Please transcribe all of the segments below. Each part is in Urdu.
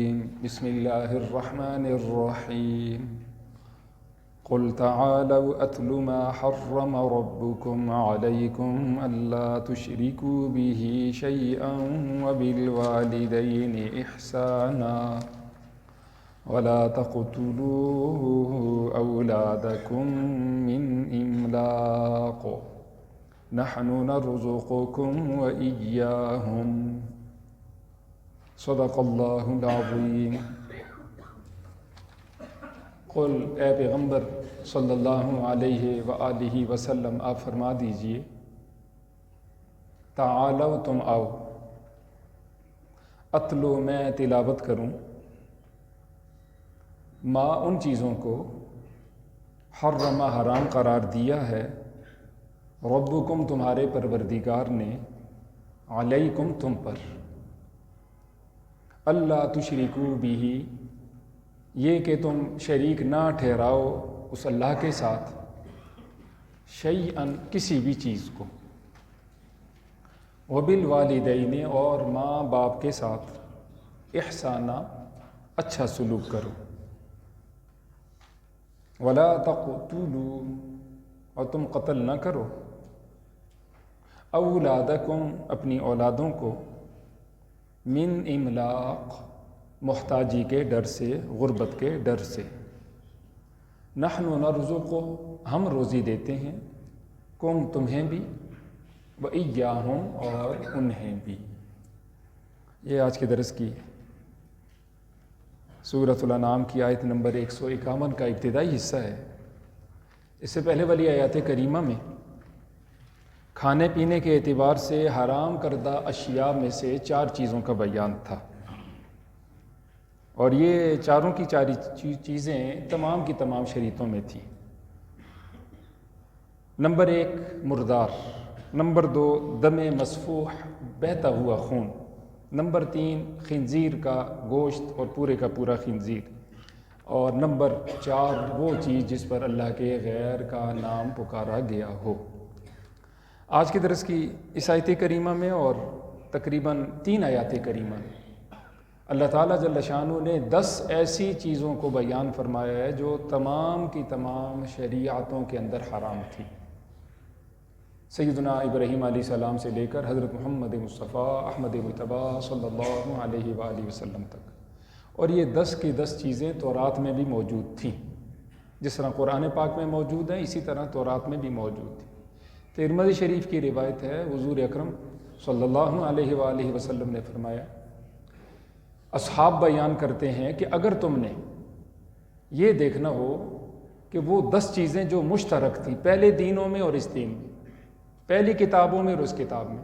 بسم الله الرحمن الرحيم قل تعالوا أتل ما حرم ربكم عليكم ألا تشركوا به شيئا وبالوالدين إحسانا ولا تقتلوا أولادكم من إملاق نحن نرزقكم وإياهم صدق اللہ العظیم۔ قل اے پیغمبر صلی اللہ علیہ وآلہ وسلم آپ فرما دیجئے، تعالو تم آؤ، اتلو میں تلاوت کروں، ما ان چیزوں کو حرم حرام قرار دیا ہے، ربکم تمہارے پروردگار نے، علیکم تم پر، اللہ تشرکو بھی یہ کہ تم شریک نہ ٹھہراؤ اس اللہ کے ساتھ، شیئن کسی بھی چیز کو، وبالوالدین اور ماں باپ کے ساتھ، احسانہ اچھا سلوک کرو، ولا تقتلوا اور تم قتل نہ کرو، اولادکم اپنی اولادوں کو، من املاق محتاجی کے ڈر سے، غربت کے ڈر سے، نحن نرزقو ہم روزی دیتے ہیں، کم تمہیں بھی، وإیاہم اور انہیں بھی۔ یہ آج کے درس کی سورۃ الانعام کی آیت نمبر 151 کا ابتدائی حصہ ہے۔ اس سے پہلے والی آیات کریمہ میں کھانے پینے کے اعتبار سے حرام کردہ اشیاء میں سے 4 چیزوں کا بیان تھا، اور یہ چاروں کی چاری چیزیں تمام کی تمام شریعتوں میں تھیں۔ نمبر 1 مردار، نمبر 2 دم مسفوح بہتا ہوا خون، نمبر 3 خنزیر کا گوشت اور پورے کا پورا خنزیر، اور نمبر 4 وہ چیز جس پر اللہ کے غیر کا نام پکارا گیا ہو۔ آج کے درس کی اس آیت کریمہ میں اور تقریباً 3 آیات کریمہ میں اللہ تعالیٰ جل شانہ نے 10 ایسی چیزوں کو بیان فرمایا ہے جو تمام کی تمام شریعتوں کے اندر حرام تھی، سیدنا ابراہیم علیہ السلام سے لے کر حضرت محمد مصطفیٰ احمد مجتبیٰ صلی اللہ علیہ وآلہ وسلم تک، اور یہ 10 کی 10 چیزیں تورات میں بھی موجود تھیں، جس طرح قرآن پاک میں موجود ہیں اسی طرح تورات میں بھی موجود تھیں۔ ترمذی شریف کی روایت ہے، حضور اکرم صلی اللہ علیہ وآلہ وسلم نے فرمایا، اصحاب بیان کرتے ہیں کہ اگر تم نے یہ دیکھنا ہو کہ وہ 10 چیزیں جو مشترک تھیں پہلے دینوں میں اور اس دین میں، پہلی کتابوں میں اور اس کتاب میں،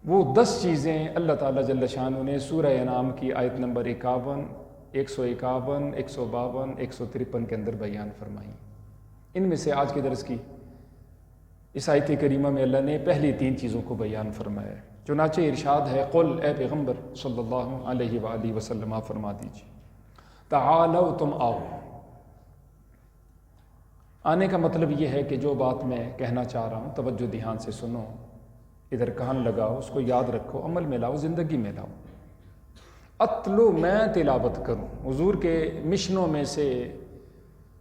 وہ 10 چیزیں اللہ تعالیٰ جل شانہ نے سورہ انعام کی آیت نمبر 51، 151، 152، 153 کے اندر بیان فرمائیں۔ ان میں سے آج کے درس کی اس آیت کریمہ میں اللہ نے پہلی 3 چیزوں کو بیان فرمایا ہے۔ چنانچہ ارشاد ہے، قل اے پیغمبر صلی اللہ علیہ وآلہ وسلم آپ فرما دیجیے، تعالو تم آؤ۔ آنے کا مطلب یہ ہے کہ جو بات میں کہنا چاہ رہا ہوں توجہ دھیان سے سنو، ادھر کان لگاؤ، اس کو یاد رکھو، عمل میں لاؤ، زندگی میں لاؤ۔ اتلو میں تلاوت کروں، حضور کے مشنوں میں سے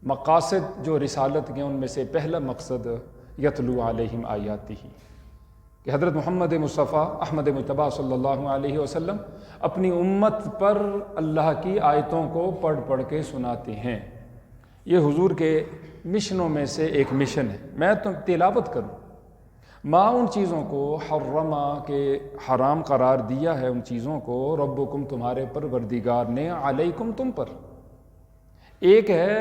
مقاصد جو رسالت کے ان میں سے پہلا مقصد یتلو علیہم آیاتہ، کہ حضرت محمد مصطفیٰ احمد مجتبیٰ صلی اللہ علیہ وسلم اپنی امت پر اللہ کی آیتوں کو پڑھ پڑھ کے سناتے ہیں۔ یہ حضور کے مشنوں میں سے ایک مشن ہے، میں تو تلاوت کروں، ماں ان چیزوں کو حرمہ کے حرام قرار دیا ہے، ان چیزوں کو ربکم تمہارے پروردگار نے، علیکم تم پر۔ ایک ہے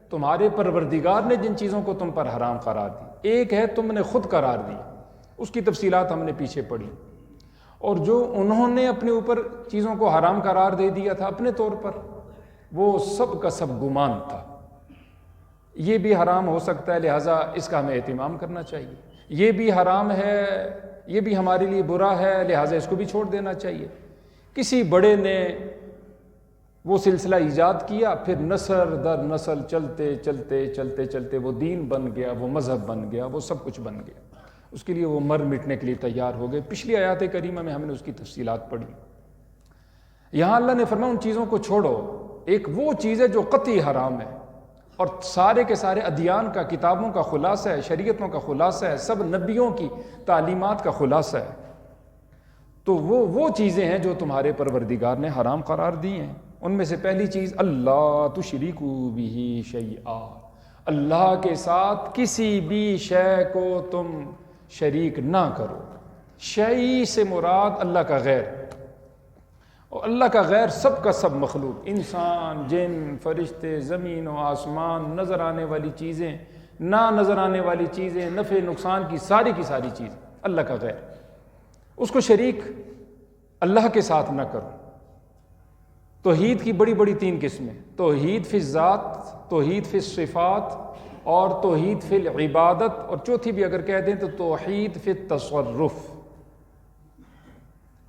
تمہارے پروردگار نے جن چیزوں کو تم پر حرام قرار دی، ایک ہے تم نے خود قرار دی، اس کی تفصیلات ہم نے پیچھے پڑھی، اور جو انہوں نے اپنے اوپر چیزوں کو حرام قرار دے دیا تھا اپنے طور پر، وہ سب کا سب گمان تھا، یہ بھی حرام ہو سکتا ہے لہٰذا اس کا ہمیں اہتمام کرنا چاہیے، یہ بھی حرام ہے، یہ بھی ہمارے لیے برا ہے لہٰذا اس کو بھی چھوڑ دینا چاہیے۔ کسی بڑے نے وہ سلسلہ ایجاد کیا، پھر نسل در نسل چلتے چلتے چلتے چلتے وہ دین بن گیا، وہ مذہب بن گیا، وہ سب کچھ بن گیا، اس کے لیے وہ مر مٹنے کے لیے تیار ہو گئے۔ پچھلی آیات کریمہ میں ہم نے اس کی تفصیلات پڑھی۔ یہاں اللہ نے فرمایا ان چیزوں کو چھوڑو، ایک وہ چیز ہے جو قطعی حرام ہے اور سارے کے سارے ادیان کا، کتابوں کا خلاصہ ہے، شریعتوں کا خلاصہ ہے، سب نبیوں کی تعلیمات کا خلاصہ ہے، تو وہ چیزیں ہیں جو تمہارے پروردگار نے حرام قرار دی ہیں۔ ان میں سے پہلی چیز اللہ تشرکوا بہ شیئا، اللہ کے ساتھ کسی بھی شے کو تم شریک نہ کرو۔ شیء سے مراد اللہ کا غیر، اور اللہ کا غیر سب کا سب مخلوق، انسان، جن، فرشتے، زمین و آسمان، نظر آنے والی چیزیں، نہ نظر آنے والی چیزیں، نفع نقصان کی ساری چیزیں، اللہ کا غیر، اس کو شریک اللہ کے ساتھ نہ کرو۔ توحید کی بڑی 3 قسمیں، توحید فی الذات، توحید فی الصفات، اور توحید فی العبادت، اور چوتھی بھی اگر کہہ دیں تو توحید فی التصرف۔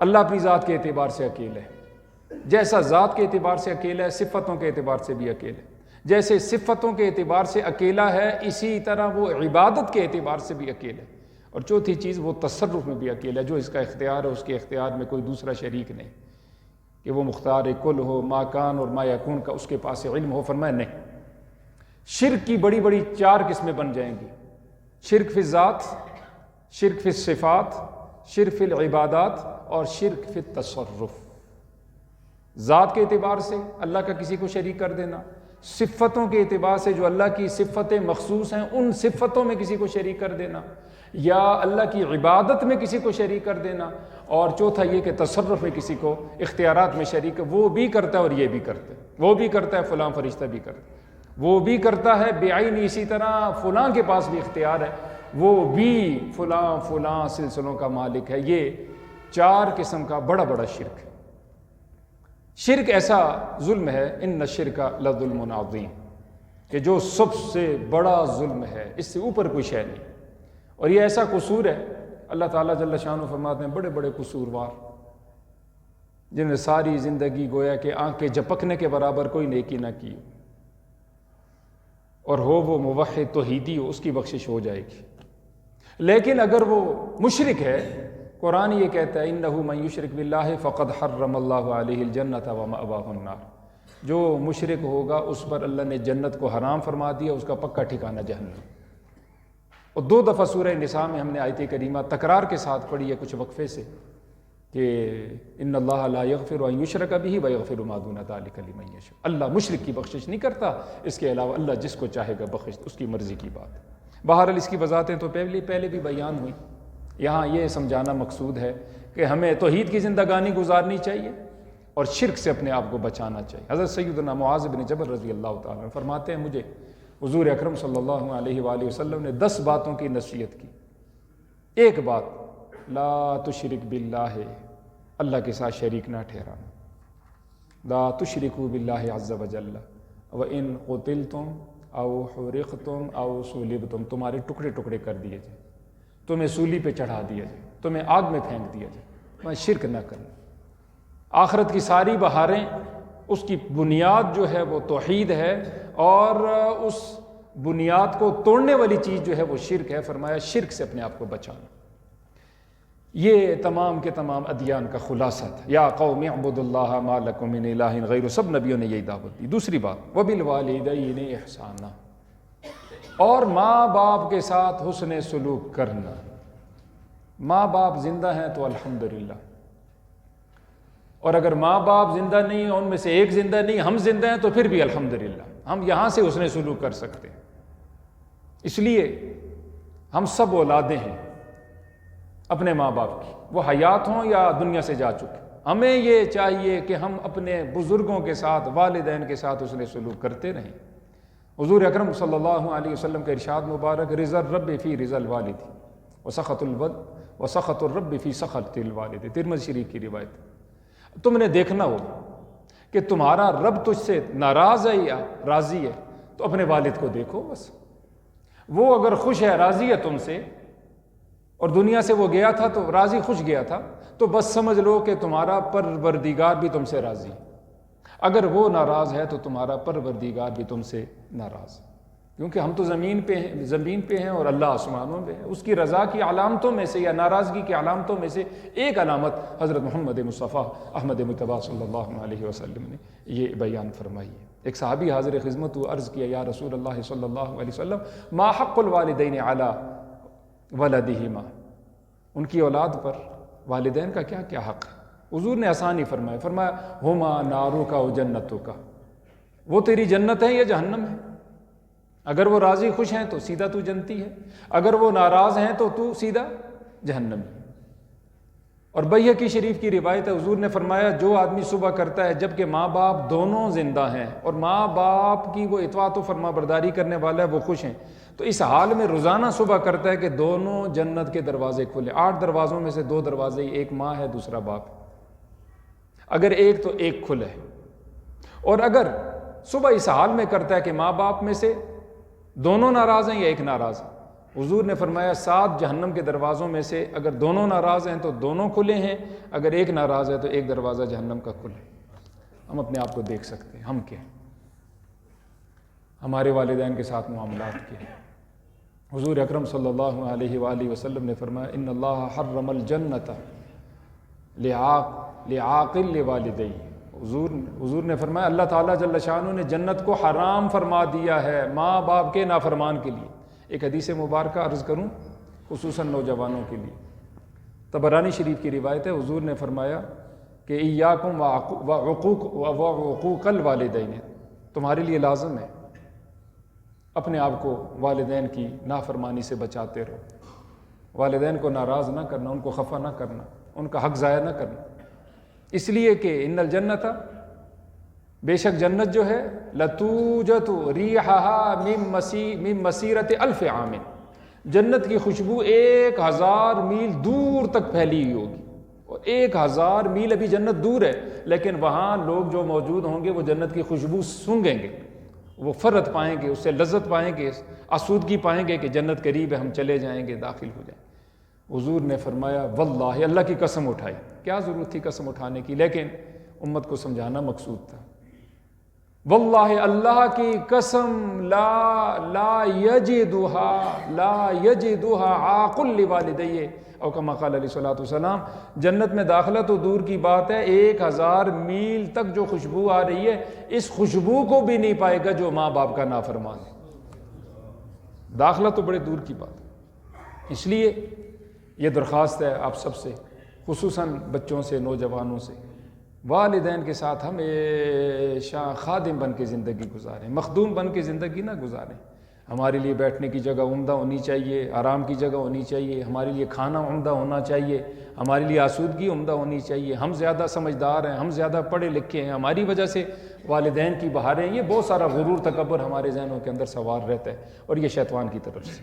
اللہ اپنی ذات کے اعتبار سے اکیلا ہے، جیسا ذات کے اعتبار سے اکیلا ہے صفتوں کے اعتبار سے بھی اکیلا ہے، جیسے صفتوں کے اعتبار سے اکیلا ہے اسی طرح وہ عبادت کے اعتبار سے بھی اکیلا ہے، اور چوتھی چیز وہ تصرف میں بھی اکیلا ہے، جو اس کا اختیار ہے اس کے اختیار میں کوئی دوسرا شریک نہیں، کہ وہ مختار کل ہو، ما کان اور ما یکون کا اس کے پاس علم ہو۔ فرمایا نہیں۔ شرک کی بڑی 4 قسمیں بن جائیں گی، شرک فی الذات، شرک فی الصفات، شرک فی العبادات، اور شرک فی التصرف۔ ذات کے اعتبار سے اللہ کا کسی کو شریک کر دینا، صفتوں کے اعتبار سے جو اللہ کی صفتیں مخصوص ہیں ان صفتوں میں کسی کو شریک کر دینا، یا اللہ کی عبادت میں کسی کو شریک کر دینا، اور چوتھا یہ کہ تصرف میں کسی کو اختیارات میں شریک، وہ بھی کرتا ہے اور یہ بھی کرتا ہے، وہ بھی کرتا ہے فلاں فرشتہ بھی کرتا ہے، وہ بھی کرتا ہے بعین، اسی طرح فلاں کے پاس بھی اختیار ہے، وہ بھی فلاں سلسلوں کا مالک ہے۔ یہ 4 قسم کا بڑا شرک ہے۔ شرک ایسا ظلم ہے، ان الشرک لظلم عظیم، کہ جو سب سے بڑا ظلم ہے، اس سے اوپر کوئی شے نہیں، اور یہ ایسا قصور ہے، اللہ تعالیٰ جل شانہ فرماتے ہیں بڑے قصوروار، جن نے ساری زندگی گویا کہ آنکھ کے جھپکنے کے برابر کوئی نیکی نہ کی، اور ہو وہ موحد توحیدی ہو، اس کی بخشش ہو جائے گی۔ لیکن اگر وہ مشرک ہے، قرآن یہ کہتا ہے انہ من یشرک باللہ فقد حرم اللہ علیہ الجنۃ ومأواہ النار، جو مشرک ہوگا اس پر اللہ نے جنت کو حرام فرما دیا، اس کا پکا ٹھکانہ جہنم۔ اور 2 دفعہ سورہ نساء میں ہم نے آیت کریمہ تکرار کے ساتھ پڑھی ہے کچھ وقفے سے، کہ ان اللہ لا یغفر ان یشرک بہ ویغفر ما دون ذلک لمن یشاء، اللہ مشرک کی بخشش نہیں کرتا، اس کے علاوہ اللہ جس کو چاہے گا بخش، اس کی مرضی کی بات ہے۔ بہرحال اس کی وضاحتیں تو پہلے بھی بیان ہوئی، یہاں یہ سمجھانا مقصود ہے کہ ہمیں توحید کی زندگانی گزارنی چاہیے اور شرک سے اپنے آپ کو بچانا چاہیے۔ حضرت سیدنا معاذ بن جبل رضی اللہ تعالیٰ عنہ فرماتے ہیں مجھے حضور اکرم صلی اللہ علیہ وآلہ وسلم نے 10 باتوں کی نصیحت کی۔ ایک بات، لا تشرک باللہ، اللہ کے ساتھ شریک نہ ٹھہرانا، لا تشرکوا باللہ عز وجل وان قتلتم او حرقتم او صلبتم، تمہارے ٹکڑے کر دیے جائیں، تمہیں سولی پہ چڑھا دیا جائے، تمہیں آگ میں پھینک دیا جائے، میں شرک نہ کرنا۔ آخرت کی ساری بہاریں، اس کی بنیاد جو ہے وہ توحید ہے، اور اس بنیاد کو توڑنے والی چیز جو ہے وہ شرک ہے۔ فرمایا شرک سے اپنے آپ کو بچانا۔ یہ تمام کے تمام ادیان کا خلاصہ تھا۔ یا قوم اعبدوا اللہ ما لکم من الہ غیرہ، سب نبیوں نے یہی دعوت دی۔ دوسری بات، وبالوالدین احسانا، اور ماں باپ کے ساتھ حسن سلوک کرنا۔ ماں باپ زندہ ہیں تو الحمدللہ، اور اگر ماں باپ زندہ نہیں ہیں، ان میں سے ایک زندہ نہیں، ہم زندہ ہیں تو پھر بھی الحمدللہ، ہم یہاں سے حسن سلوک کر سکتے ہیں۔ اس لیے ہم سب اولادیں ہیں اپنے ماں باپ کی، وہ حیات ہوں یا دنیا سے جا چکے۔ ہمیں یہ چاہیے کہ ہم اپنے بزرگوں کے ساتھ، والدین کے ساتھ حسن سلوک کرتے رہیں۔ حضور اکرم صلی اللہ علیہ وسلم کا ارشاد مبارک، رضا الرب فی رضا الوالد وسخط الرب فی سخط الوالد، ترمذی شریف کی روایت۔ تم نے دیکھنا ہو کہ تمہارا رب تجھ سے ناراض ہے یا راضی ہے، تو اپنے والد کو دیکھو بس، وہ اگر خوش ہے، راضی ہے تم سے، اور دنیا سے وہ گیا تھا تو راضی خوش گیا تھا، تو بس سمجھ لو کہ تمہارا پروردگار بھی تم سے راضی ہے۔ اگر وہ ناراض ہے تو تمہارا پروردگار بھی تم سے ناراض ہے، کیونکہ ہم تو زمین پہ ہیں اور اللہ آسمانوں میں ہے۔ اس کی رضا کی علامتوں میں سے یا ناراضگی کی علامتوں میں سے ایک علامت حضرت محمد مصطفیٰ احمد مجتبیٰ صلی اللہ علیہ وسلم نے یہ بیان فرمائی ہے۔ ایک صحابی حاضر خدمت و عرض کیا، یا رسول اللہ صلی اللہ علیہ وسلم ما حق الوالدین علی ولدہما، ان کی اولاد پر والدین کا کیا حق ہے؟ حضور نے آسان ہی فرمایا ہما نارو کا و جنتوں کا، وہ تیری جنت ہے یا جہنم ہے۔ اگر وہ راضی خوش ہیں تو سیدھا تو جنتی ہے، اگر وہ ناراض ہیں تو سیدھا جہنم ہے۔ اور بیہقی شریف کی روایت ہے، حضور نے فرمایا جو آدمی صبح کرتا ہے جب کہ ماں باپ دونوں زندہ ہیں اور ماں باپ کی وہ اطاعت و فرما برداری کرنے والا ہے، وہ خوش ہیں، تو اس حال میں روزانہ صبح کرتا ہے کہ دونوں جنت کے دروازے کھلے۔ 8 دروازوں میں سے 2 دروازے، ایک ماں ہے دوسرا باپ ہے، اگر ایک تو ایک کھلے، اور اگر صبح اس حال میں کرتا ہے کہ ماں باپ میں سے دونوں ناراض ہیں یا ایک ناراض ہے، حضور نے فرمایا 7 جہنم کے دروازوں میں سے اگر دونوں ناراض ہیں تو دونوں کھلے ہیں، اگر ایک ناراض ہے تو ایک دروازہ جہنم کا کھلے۔ ہم اپنے آپ کو دیکھ سکتے ہیں، ہم کیا، ہمارے والدین کے ساتھ معاملات کیا۔ حضور اکرم صلی اللہ علیہ وآلہ وسلم نے فرمایا ان اللہ حرم الجنت لعاقل لوالدیہ، حضور نے فرمایا اللہ تعالیٰ جل شانہ نے جنت کو حرام فرما دیا ہے ماں باپ کے نافرمان کے لیے۔ ایک حدیث مبارکہ عرض کروں خصوصاً نوجوانوں کے لیے، طبرانی شریف کی روایت ہے، حضور نے فرمایا کہ ایاکم وعقوق الوالدین، تمہارے لیے لازم ہے اپنے آپ کو والدین کی نافرمانی سے بچاتے رہو، والدین کو ناراض نہ کرنا، ان کو خفا نہ کرنا، ان کا حق ضائع نہ کرنا، اس لیے کہ ان الجنت، بے شک جنت جو ہے لتوجت ریحہا من مسیرت 1000 عام، جنت کی خوشبو 1000 میل دور تک پھیلی ہوئی ہوگی، اور 1000 میل ابھی جنت دور ہے لیکن وہاں لوگ جو موجود ہوں گے وہ جنت کی خوشبو سونگھیں گے، وہ فرت پائیں گے، اس سے لذت پائیں گے، آسودگی پائیں گے کہ جنت قریب ہے، ہم چلے جائیں گے، داخل ہو جائیں گے۔ حضور نے فرمایا واللہ، اللہ کی قسم اٹھائی، کیا ضرورت تھی قسم اٹھانے کی، لیکن امت کو سمجھانا مقصود تھا، واللہ اللہ کی قسم لا یجدها عاقل لوالدیہ، او کما قال علیہ الصلوۃ والسلام، جنت میں داخلہ تو دور کی بات ہے، 1000 میل تک جو خوشبو آ رہی ہے اس خوشبو کو بھی نہیں پائے گا جو ماں باپ کا نافرمان ہے۔ داخلہ تو بڑے دور کی بات ہے۔ اس لیے یہ درخواست ہے آپ سب سے، خصوصاً بچوں سے، نوجوانوں سے، والدین کے ساتھ ہمیشہ خادم بن کے زندگی گزاریں، مخدوم بن کے زندگی نہ گزاریں۔ ہمارے لیے بیٹھنے کی جگہ عمدہ ہونی چاہیے، آرام کی جگہ ہونی چاہیے، ہمارے لیے کھانا عمدہ ہونا چاہیے، ہمارے لیے آسودگی عمدہ ہونی چاہیے، ہم زیادہ سمجھدار ہیں، ہم زیادہ پڑھے لکھے ہیں، ہماری وجہ سے والدین کی بہاریں، یہ بہت سارا غرور تکبر ہمارے ذہنوں کے اندر سوار رہتا ہے، اور یہ شیطان کی طرف سے۔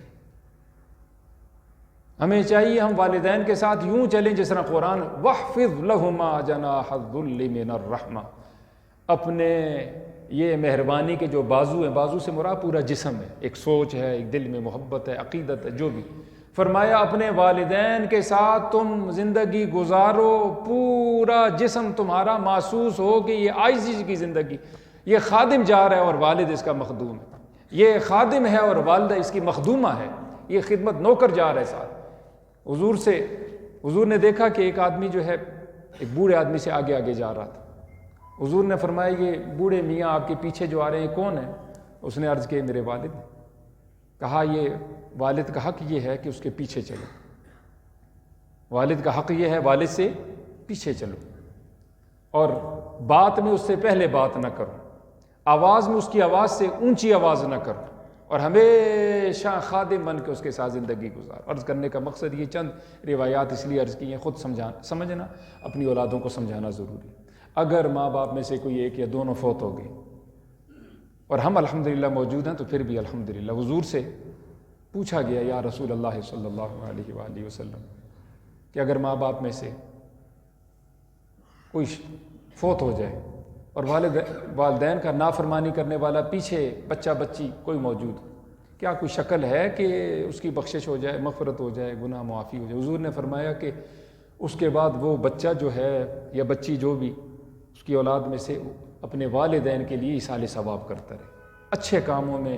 ہمیں چاہیے ہم والدین کے ساتھ یوں چلیں جس طرح قرآن وَاحْفِظْ لَهُمَا جَنَاحَ الذُّلِّ مِنَ الرَّحْمَةِ، اپنے یہ مہربانی کے جو بازو ہیں، بازو سے مراد پورا جسم ہے، ایک سوچ ہے، ایک دل میں محبت ہے، عقیدت ہے، جو بھی، فرمایا اپنے والدین کے ساتھ تم زندگی گزارو، پورا جسم تمہارا محسوس ہو کہ یہ عاجزی کی زندگی، یہ خادم جا رہا ہے اور والد اس کا مخدوم ہے، یہ خادم ہے اور والدہ اس کی مخدومہ ہے، یہ خدمت نوکر جا رہا ہے ساتھ۔ حضور نے دیکھا کہ ایک آدمی جو ہے ایک بوڑھے آدمی سے آگے آگے جا رہا تھا، حضور نے فرمایا یہ بوڑھے میاں آپ کے پیچھے جو آ رہے ہیں کون ہیں؟ اس نے عرض کی میرے والد۔ کہا یہ والد کا حق یہ ہے کہ اس کے پیچھے چلو، والد کا حق یہ ہے والد سے پیچھے چلو، اور بات میں اس سے پہلے بات نہ کرو، آواز میں اس کی آواز سے اونچی آواز نہ کرو، اور ہمیشہ خادم بن کے اس کے ساتھ زندگی گزار۔ عرض کرنے کا مقصد یہ چند روایات اس لیے عرض کی ہیں، خود سمجھنا، اپنی اولادوں کو سمجھانا ضروری ہے۔ اگر ماں باپ میں سے کوئی ایک یا دونوں فوت ہو گئے اور ہم الحمدللہ موجود ہیں تو پھر بھی الحمدللہ، حضور سے پوچھا گیا یا رسول اللہ صلی اللہ علیہ وآلہ وسلم کہ اگر ماں باپ میں سے کوئی فوت ہو جائے اور والدین کا نافرمانی کرنے والا پیچھے بچہ بچی کوئی موجود، کیا کوئی شکل ہے کہ اس کی بخشش ہو جائے، مغفرت ہو جائے، گناہ معافی ہو جائے؟ حضور نے فرمایا کہ اس کے بعد وہ بچہ جو ہے یا بچی جو بھی اس کی اولاد میں سے اپنے والدین کے لیے ایصال ثواب کرتا رہے، اچھے کاموں میں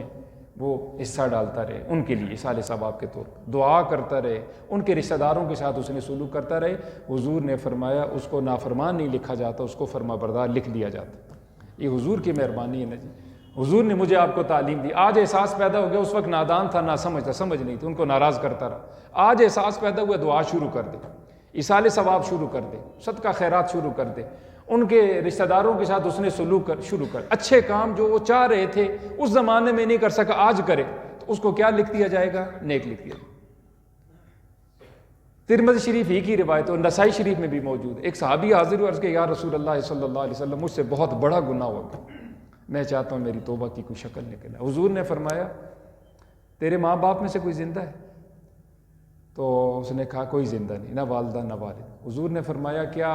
وہ حصہ ڈالتا رہے ان کے لیے ایصال ثواب کے طور پر، دعا کرتا رہے، ان کے رشتہ داروں کے ساتھ اس نے سلوک کرتا رہے۔ حضور نے فرمایا اس کو نافرمان نہیں لکھا جاتا، اس کو فرما بردار لکھ دیا جاتا۔ یہ حضور کی مہربانی ہے نا جی۔ حضور نے مجھے آپ کو تعلیم دی، آج احساس پیدا ہو گیا، اس وقت نادان تھا، نہ سمجھ نہیں تھی، ان کو ناراض کرتا رہا، آج احساس پیدا ہوا، دعا شروع کر دے، ایصال ثواب شروع کر دے، صدقہ خیرات شروع کر دے، ان کے رشتہ داروں کے ساتھ اس نے سلوک شروع کر، اچھے کام جو وہ چاہ رہے تھے اس زمانے میں نہیں کر سکا آج کرے، تو اس کو کیا لکھ دیا جائے گا؟ نیک لکھ دیا جائے گا۔ ترمذی شریف ہی کی روایت اور نسائی شریف میں بھی موجود ہے، ایک صحابی حاضر ہوئے، عرض کہ یا رسول اللہ صلی اللہ علیہ وسلم مجھ سے بہت بڑا گناہ ہو گیا، میں چاہتا ہوں میری توبہ کی کوئی شکل نکلے۔ حضور نے فرمایا تیرے ماں باپ میں سے کوئی زندہ ہے؟ تو اس نے کہا کوئی زندہ نہیں، نہ والدہ نہ والد۔ حضور نے فرمایا کیا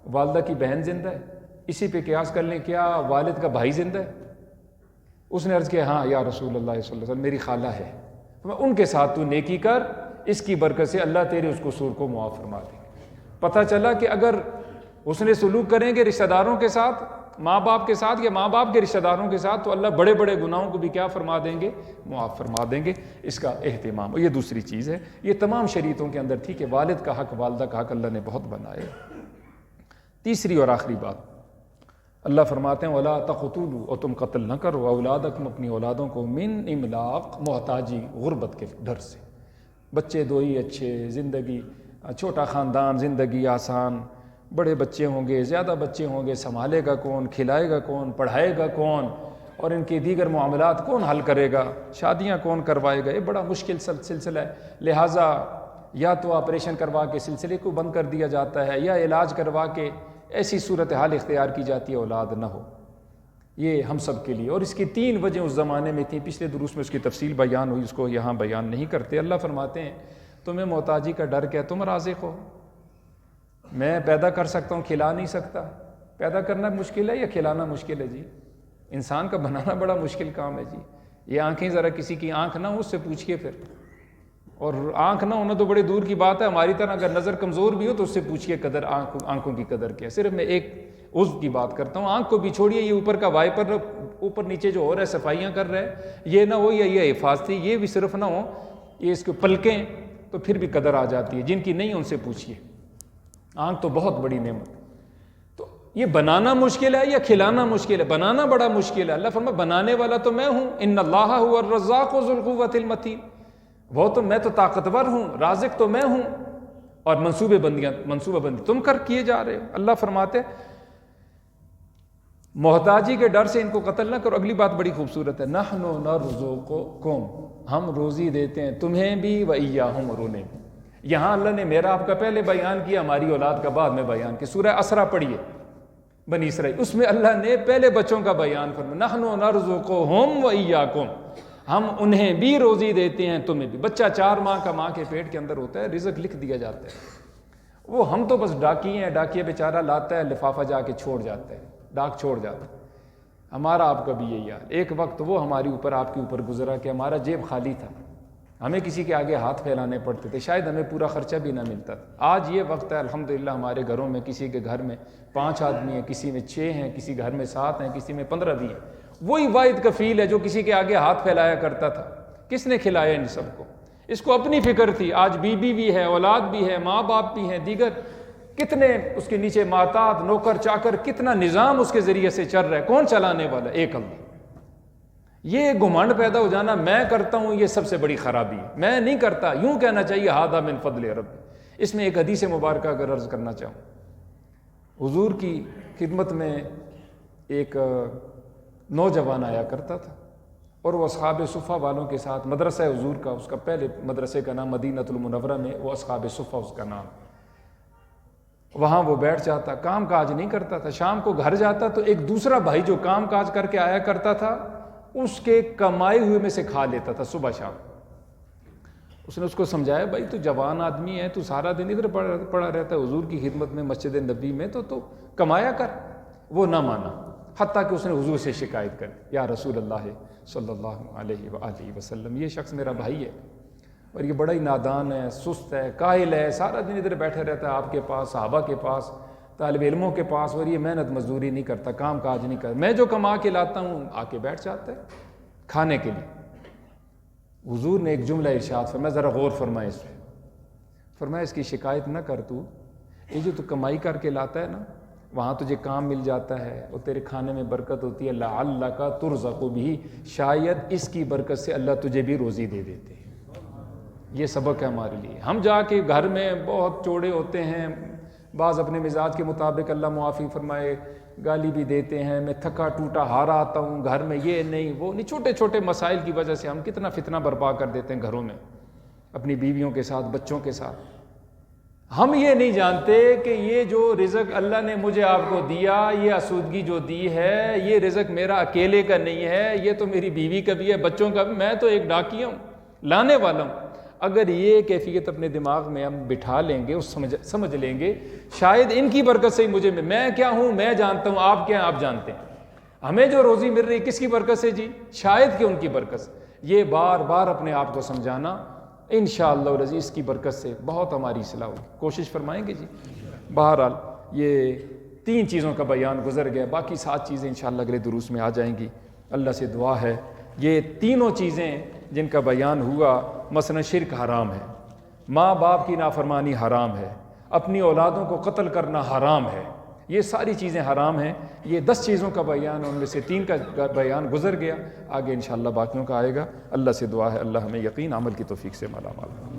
والدہ کی بہن زندہ ہے؟ اسی پہ قیاس کر لیں، کیا والد کا بھائی زندہ ہے؟ اس نے عرض کیا ہاں یا رسول اللہ صلی اللہ علیہ وسلم میری خالہ ہے، ان کے ساتھ تو نیکی کر، اس کی برکت سے اللہ تیرے اس قصور کو معاف فرما دے گا۔ پتہ چلا کہ اگر اس نے سلوک کریں گے رشتہ داروں کے ساتھ، ماں باپ کے ساتھ یا ماں باپ کے رشتہ داروں کے ساتھ، تو اللہ بڑے بڑے گناہوں کو بھی کیا فرما دیں گے؟ معاف فرما دیں گے۔ اس کا اہتمام، یہ دوسری چیز ہے، یہ تمام شریعتوں کے اندر تھی کہ والد کا حق، والدہ کا حق اللہ نے بہت بنائے۔ تیسری اور آخری بات، اللہ فرماتے ہیں وَلَا تَقْتُلُوا، اور تم قتل نہ کرو اولادکم، اپنی اولادوں کو، من املاق، محتاجی، غربت کے ڈر سے۔ بچے دو ہی اچھے، زندگی چھوٹا خاندان، زندگی آسان، بڑے بچے ہوں گے، زیادہ بچے ہوں گے، سنبھالے گا کون، کھلائے گا کون، پڑھائے گا کون، اور ان کے دیگر معاملات کون حل کرے گا، شادیاں کون کروائے گا، یہ بڑا مشکل سلسلہ ہے۔ لہٰذا یا تو آپریشن کروا کے سلسلے کو بند کر دیا جاتا ہے، یا علاج کروا کے ایسی صورتحال اختیار کی جاتی ہے اولاد نہ ہو۔ یہ ہم سب کے لیے، اور اس کی 3 وجہ اس زمانے میں تھیں، پچھلے دروس میں اس کی تفصیل بیان ہوئی، اس کو یہاں بیان نہیں کرتے۔ اللہ فرماتے ہیں تمہیں محتاجی کا ڈر کیا؟ تم رازق ہو، میں پیدا کر سکتا ہوں، کھلا نہیں سکتا۔ پیدا کرنا مشکل ہے یا کھلانا مشکل ہے جی؟ انسان کا بنانا بڑا مشکل کام ہے جی۔ یہ آنکھیں، ذرا کسی کی آنکھ نہ ہو اس سے پوچھئے پھر، اور آنکھ نہ ہونا تو بڑے دور کی بات ہے، ہماری طرح اگر نظر کمزور بھی ہو تو اس سے پوچھئے قدر، آنکھوں کی قدر کیا۔ صرف میں ایک عضو کی بات کرتا ہوں، آنکھ کو بھی چھوڑیے، یہ اوپر کا وائپر اوپر نیچے جو ہو رہا ہے صفائیاں کر رہا ہے، یہ نہ ہو، یا یہ حفاظتی، یہ بھی صرف نہ ہو، یہ اس کو پلکیں، تو پھر بھی قدر آ جاتی ہے۔ جن کی نہیں ان سے پوچھئے، آنکھ تو بہت بڑی نعمت۔ تو یہ بنانا مشکل ہے یا کھلانا مشکل ہے؟ بنانا بڑا مشکل ہے۔ اللہ فرماتا بنانے والا تو میں ہوں، ان اللہ هو الرزاق ذو القوۃ المتین، وہ تو میں تو طاقتور ہوں، رازق تو میں ہوں، اور منصوبہ بندی تم کیے جا رہے ہو۔ اللہ فرماتے محتاجی کے ڈر سے ان کو قتل نہ کرو۔ اگلی بات بڑی خوبصورت ہے، نحن نرزقکم، ہم روزی دیتے ہیں تمہیں بھی وإیاہم، اور انہیں بھی۔ یہاں اللہ نے میرا آپ کا پہلے بیان کیا، ہماری اولاد کا بعد میں بیان کیا۔ سورہ اسرا پڑھیے، بنی اسرائیل، اس میں اللہ نے پہلے بچوں کا بیان فرمایا، نحن نرزقہم وإیاکم، ہم انہیں بھی روزی دیتے ہیں تمہیں بھی۔ بچہ 4 ماہ کا ماں کے پیٹ کے اندر ہوتا ہے، رزق لکھ دیا جاتا ہے، وہ ہم تو بس ڈاکی ہیں، ڈاکیہ بیچارہ لاتا ہے لفافہ، جا کے چھوڑ جاتا ہے، ڈاک چھوڑ جاتا ہے۔ ہمارا آپ کا بھی یہی حال، ایک وقت وہ ہماری اوپر، آپ کے اوپر گزرا کہ ہمارا جیب خالی تھا، ہمیں کسی کے آگے ہاتھ پھیلانے پڑتے تھے، شاید ہمیں پورا خرچہ بھی نہ ملتا تھا۔ آج یہ وقت ہے الحمدللہ، ہمارے گھروں میں کسی کے گھر میں 5 آدمی ہیں، کسی میں 6 ہیں، کسی گھر میں 7 ہیں، کسی میں 15 بھی ہیں۔ وہی واحد کفیل ہے جو کسی کے آگے ہاتھ پھیلایا کرتا تھا۔ کس نے کھلایا ان سب کو؟ اس کو اپنی فکر تھی۔ آج بیوی بھی ہے، اولاد بھی ہے، ماں باپ بھی ہیں، دیگر کتنے اس کے نیچے محتاط، نوکر چاکر، کتنا نظام اس کے ذریعے سے چل رہا ہے، کون چلانے والا؟ ایک اللہ۔ یہ گھمنڈ پیدا ہو جانا، میں کرتا ہوں، یہ سب سے بڑی خرابی ہے۔ میں نہیں کرتا، یوں کہنا چاہیے ھذا من فضل رب۔ اس میں ایک حدیث مبارکہ اگر عرض کرنا چاہوں، حضور کی خدمت میں ایک نوجوان آیا کرتا تھا، اور وہ اصحاب صفہ والوں کے ساتھ، مدرسہ حضور کا، اس کا پہلے مدرسے کا نام مدینۃ المنورہ میں، وہ اصحاب صفہ اس کا نام، وہاں وہ بیٹھ جاتا، کام کاج نہیں کرتا تھا۔ شام کو گھر جاتا تو ایک دوسرا بھائی جو کام کاج کر کے آیا کرتا تھا، اس کے کمائے ہوئے میں سے کھا لیتا تھا صبح شام۔ اس نے اس کو سمجھایا، بھائی تو جوان آدمی ہے، تو سارا دن ادھر پڑا رہتا ہے حضور کی خدمت میں، مسجد نبی میں، تو کمایا کر۔ وہ نہ مانا، حتیٰ کہ اس نے حضور سے شکایت کر، یا رسول اللہ صلی اللہ علیہ وآلہ وسلم، یہ شخص میرا بھائی ہے، اور یہ بڑا ہی نادان ہے، سست ہے، کاہل ہے، سارا دن ادھر بیٹھے رہتا ہے آپ کے پاس، صحابہ کے پاس، طالب علموں کے پاس، اور یہ محنت مزدوری نہیں کرتا، کام کاج نہیں کرتا، میں جو کما کے لاتا ہوں آ کے بیٹھ جاتا ہے کھانے کے لیے۔ حضور نے ایک جملہ ارشاد فرمایا، ذرا غور فرمائے اس پہ، فرمایا اس کی شکایت نہ کر تو، یہ جو تو کمائی کر کے لاتا ہے نا، وہاں تجھے کام مل جاتا ہے اور تیرے کھانے میں برکت ہوتی ہے، لعلک ترزق بھی، شاید اس کی برکت سے اللہ تجھے بھی روزی دے دیتے ہیں۔ یہ سبق ہے ہمارے لیے۔ ہم جا کے گھر میں بہت چوڑے ہوتے ہیں، بعض اپنے مزاج کے مطابق اللہ معافی فرمائے گالی بھی دیتے ہیں، میں تھکا ٹوٹا ہارا آتا ہوں، گھر میں یہ نہیں وہ نہیں، چھوٹے چھوٹے مسائل کی وجہ سے ہم کتنا فتنہ برپا کر دیتے ہیں گھروں میں، اپنی بیویوں کے ساتھ، بچوں کے ساتھ۔ ہم یہ نہیں جانتے کہ یہ جو رزق اللہ نے مجھے آپ کو دیا، یہ آسودگی جو دی ہے، یہ رزق میرا اکیلے کا نہیں ہے، یہ تو میری بیوی کا بھی ہے، بچوں کا بھی، میں تو ایک ڈاکیا ہوں، لانے والا ہوں۔ اگر یہ کیفیت اپنے دماغ میں ہم بٹھا لیں گے، سمجھ لیں گے، شاید ان کی برکت سے ہی مجھے میں کیا ہوں میں جانتا ہوں، آپ کیا ہیں آپ جانتے ہیں، ہمیں جو روزی مل رہی کس کی برکت سے جی؟ شاید کہ ان کی برکت سے۔ یہ بار بار اپنے آپ کو سمجھانا، انشاءاللہ العزیز اس کی برکت سے بہت ہماری اصلاح ہوگی، کوشش فرمائیں گے جی۔ بہرحال یہ 3 چیزوں کا بیان گزر گیا، باقی 7 چیزیں انشاءاللہ اگلے دروس میں آ جائیں گی۔ اللہ سے دعا ہے یہ تینوں چیزیں جن کا بیان ہوا، مثلا شرک حرام ہے، ماں باپ کی نافرمانی حرام ہے، اپنی اولادوں کو قتل کرنا حرام ہے، یہ ساری چیزیں حرام ہیں۔ یہ 10 چیزوں کا بیان، ان میں سے 3 کا بیان گزر گیا، آگے انشاءاللہ باقیوں کا آئے گا۔ اللہ سے دعا ہے اللہ ہمیں یقین عمل کی توفیق سے مالا مال۔